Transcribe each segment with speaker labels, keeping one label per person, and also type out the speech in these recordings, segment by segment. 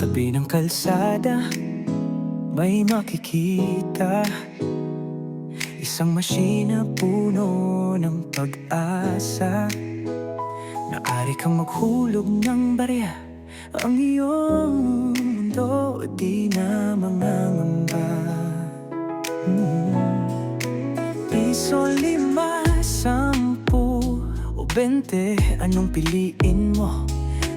Speaker 1: tabi ng kalsada may makikita isang masina puno ng pag-asa. Naari kang maghulog ng barya, ang iyong mundo di na mangangamba. Piso, 5, 10 o 20, anong piliin mo?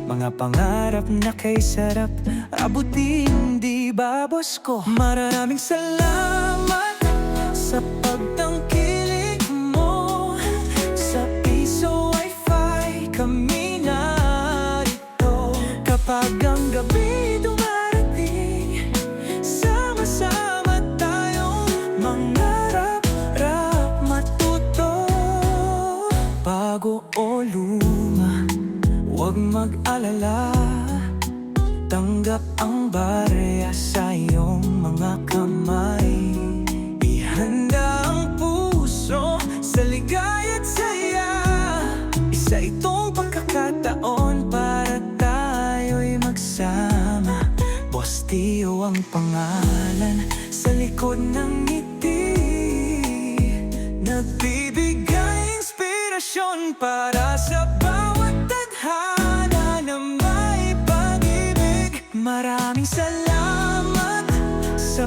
Speaker 1: Mga pangarap na kay sarap abutin, di ba boss ko? Maraming salamat sa pagtangkilik mo. Sa Piso Wi-Fi kami narito. Kapag ang gabi dumarating, sama-sama tayong mangarap-rap matuto. Bago o luma, huwag mag-alala, tanggap ang barya sa iyong mga kamay. Ihanda ang puso sa ligaya't saya. Isa itong pagkakataon para tayo'y magsama. Boss Tio ang pangalan sa likod ng ngiti, nagbibigay inspirasyon para sa bawat tadhana na may pag-ibig. Maraming salamat sa